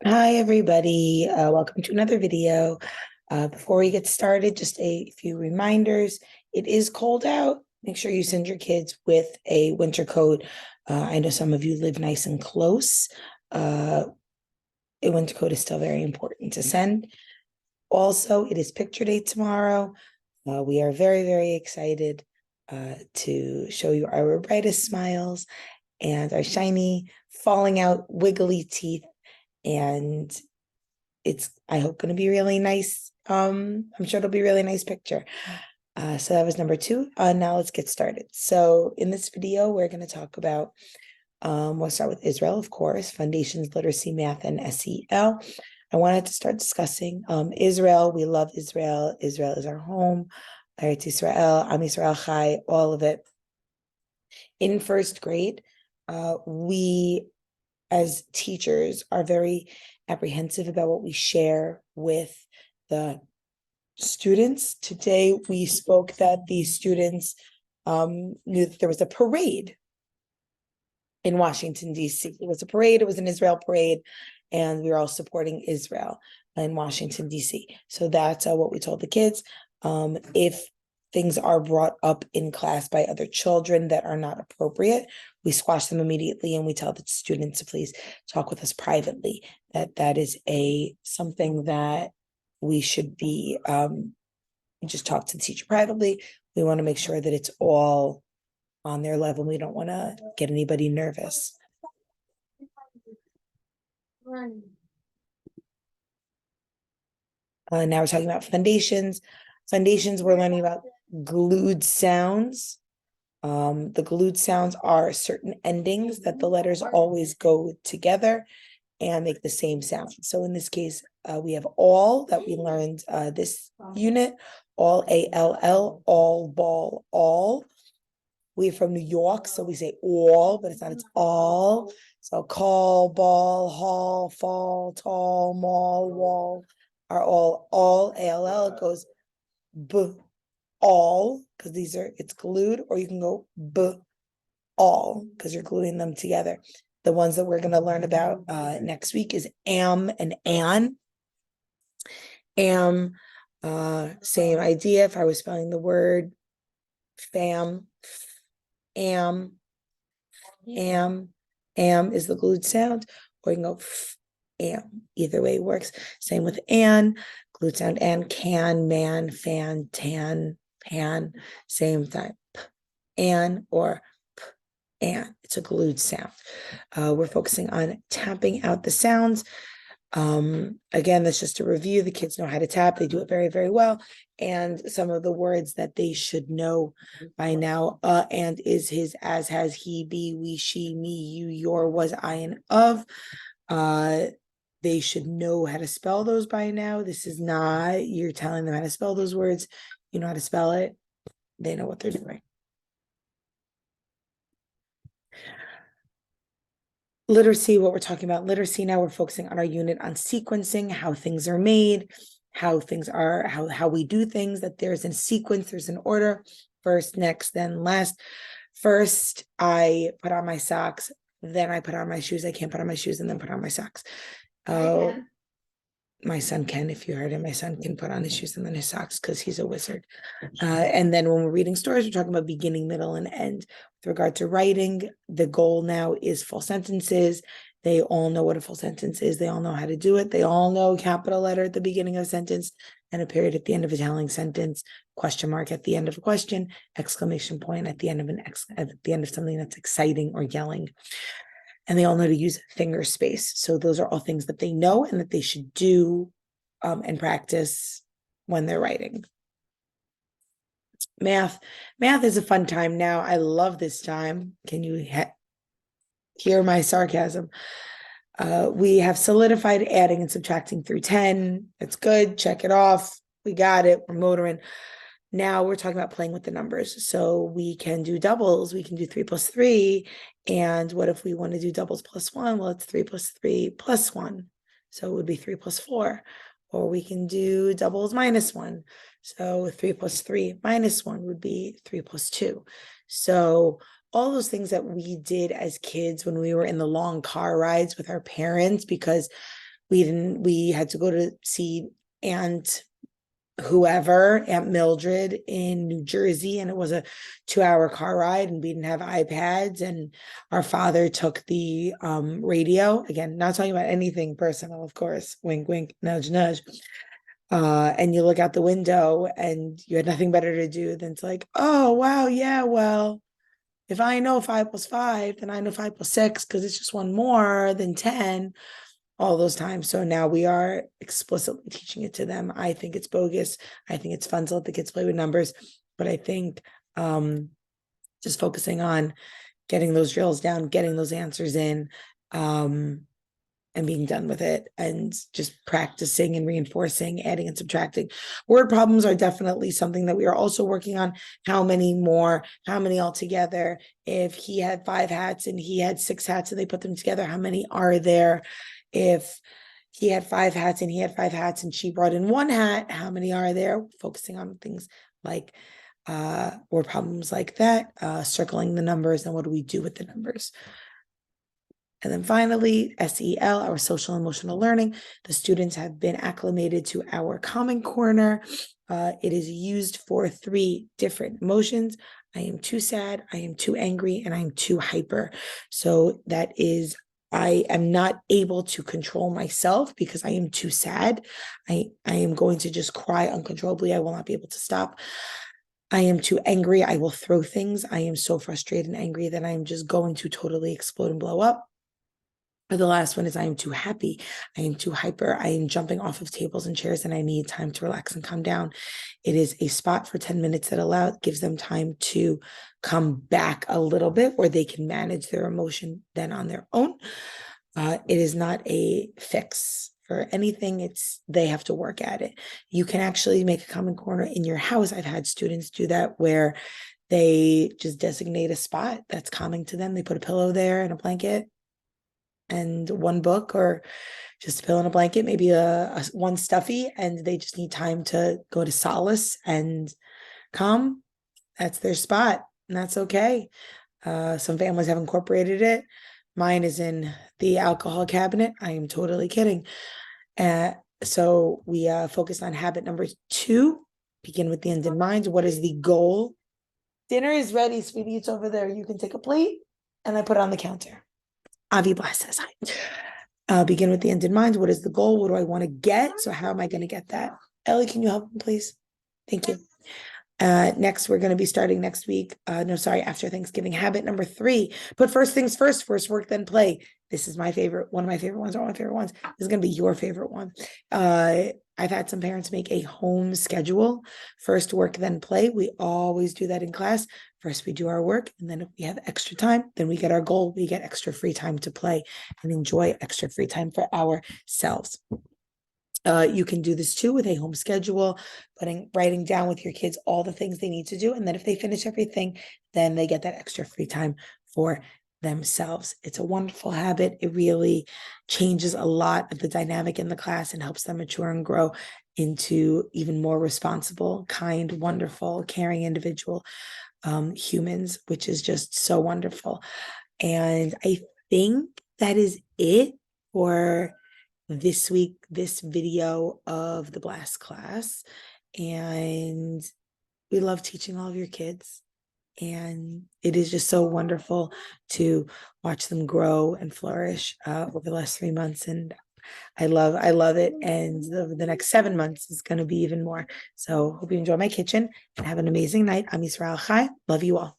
Hi, everybody. Welcome to another video. Before we get started, just a few reminders. It is cold out. Make sure you send your kids with a winter coat. I know some of you live nice and close. A winter coat is still very important to send. Also, it is picture day tomorrow. We are very, very excited to show you our brightest smiles and our shiny, falling out, wiggly teeth. And it's, I hope, going to be really nice. I'm sure it'll be a really nice picture. So that was number 2. Now let's get started. So in this video, we're going to talk about, we'll start with Israel, of course, foundations, literacy, math, and SEL. I wanted to start discussing Israel. We love Israel. Israel is our home. Eretz Israel, Am Yisrael Chai, all of it. In first grade, we as teachers are very apprehensive about what we share with the students. Today, we spoke that the students knew that there was a parade in Washington, D.C. It was a parade, it was an Israel parade, and we were all supporting Israel in Washington, D.C. So that's what we told the kids. If things are brought up in class by other children that are not appropriate, we squash them immediately and we tell the students to please talk with us privately. That is something that we should be just talk to the teacher privately. We want to make sure that it's all on their level. We don't want to get anybody nervous. Now we're talking about foundations. Foundations, we're learning about glued sounds. The glued sounds are certain endings that the letters always go together and make the same sound. So in this case, we have all that we learned this unit, all, A-L-L, all, ball, all. We're from New York, so we say all, but it's not, it's all. So call, ball, hall, fall, tall, mall, wall are all, A-L-L. It goes B, all, because it's glued, or you can go B, all, because you're gluing them together. The ones that we're going to learn about next week is am and an. Am, same idea. If I was spelling the word fam, am is the glued sound, or you can go am. Either way works. Same with an, glued sound, and can, man, fan, tan, pan, same time. An or and it's a glued sound. We're focusing on tapping out the sounds. Again, that's just a review. The kids know how to tap. They do it very, very well. And some of the words that they should know by now, and, is, his, as, has, he, be, we, she, me, you, your, was, I, and of. They should know how to spell those by now. This is not, you're telling them how to spell those words. You know how to spell it. They know what they're doing. Literacy, what we're talking about, literacy now, we're focusing on our unit on sequencing, how things are made, how things are, how we do things, that there's a sequence, there's an order, first, next, then last. First, I put on my socks, then I put on my shoes. I can't put on my shoes and then put on my socks. My son can, if you heard him, my son can put on his shoes and then his socks because he's a wizard. And then when we're reading stories, we're talking about beginning, middle, and end. With regard to writing, the goal now is full sentences. They all know what a full sentence is. They all know how to do it. They all know capital letter at the beginning of a sentence and a period at the end of a telling sentence, question mark at the end of a question, exclamation point at the end of at the end of something that's exciting or yelling. And they all know to use finger space. So those are all things that they know and that they should do and practice when they're writing. Math is a fun time now. I love this time. Can you hear my sarcasm? We have solidified adding and subtracting through 10. It's good. Check it off. We got it. We're motoring. Now we're talking about playing with the numbers. So we can do doubles. We can do 3 plus 3. And what if we want to do doubles plus 1? Well, it's 3 plus 3 plus 1. So it would be 3 plus 4. Or we can do doubles minus 1. So 3 plus 3 minus 1 would be 3 plus 2. So all those things that we did as kids when we were in the long car rides with our parents, because we had to go to see Aunt Mildred in New Jersey, and it was a 2-hour car ride, and we didn't have iPads, and our father took the radio. Again, not talking about anything personal, of course, wink wink, nudge nudge. And you look out the window and you had nothing better to do than to like, oh wow, yeah, well, if I know 5 plus 5, then I know 5 plus 6, because it's just one more than 10 all those times. So now we are explicitly teaching it to them. I think it's bogus. I think it's fun to let the kids play with numbers, but I think just focusing on getting those drills down, getting those answers in, and being done with it, and just practicing and reinforcing, adding and subtracting. Word problems are definitely something that we are also working on. How many more? How many altogether? If he had 5 hats and he had 6 hats and they put them together, how many are there? If he had 5 hats and he had 5 hats and she brought in 1 hat, how many are there? Focusing on things like word problems like that, circling the numbers, and what do we do with the numbers? And then finally, SEL, our social emotional learning. The students have been acclimated to our Common Corner. It is used for 3 different emotions. I am too sad, I am too angry, and I am too hyper. So that is, I am not able to control myself because I am too sad. I am going to just cry uncontrollably. I will not be able to stop. I am too angry. I will throw things. I am so frustrated and angry that I am just going to totally explode and blow up. Or the last one is I am too happy. I am too hyper. I am jumping off of tables and chairs and I need time to relax and calm down. It is a spot for 10 minutes that gives them time to come back a little bit, where they can manage their emotion then on their own. It is not a fix for anything. They have to work at it. You can actually make a Common Corner in your house. I've had students do that, where they just designate a spot that's calming to them. They put a pillow there and a blanket and 1 book, or just a pillow and a blanket, maybe a 1 stuffy, and they just need time to go to solace and calm. That's their spot, and that's okay. Some families have incorporated it. Mine is in the alcohol cabinet. I am totally kidding. So we focused on habit number 2, begin with the end in mind. What is the goal? Dinner is ready, sweetie. It's over there. You can take a plate, and I put it on the counter. Avi Blast says hi. Begin with the end in mind. What is the goal? What do I want to get? So how am I going to get that? Ellie, can you help me, please? Thank you. Next, we're going to be starting next week. After Thanksgiving. Habit number 3, put first things first. First work, then play. This is my favorite, one of my favorite ones, or one of my favorite ones. This is going to be your favorite one. I've had some parents make a home schedule. First work, then play. We always do that in class. First, we do our work, and then if we have extra time, then we get our goal. We get extra free time to play and enjoy extra free time for ourselves. You can do this too with a home schedule, writing down with your kids all the things they need to do. And then if they finish everything, then they get that extra free time for themselves. It's a wonderful habit. It really changes a lot of the dynamic in the class and helps them mature and grow into even more responsible, kind, wonderful, caring individual humans, which is just so wonderful. And I think that is it for this week, this video of the Blast class. And we love teaching all of your kids. And it is just so wonderful to watch them grow and flourish over the last 3 months. And I love it. And the next 7 months is going to be even more. So hope you enjoy my kitchen and have an amazing night. I'm Yisrael Chai. Love you all.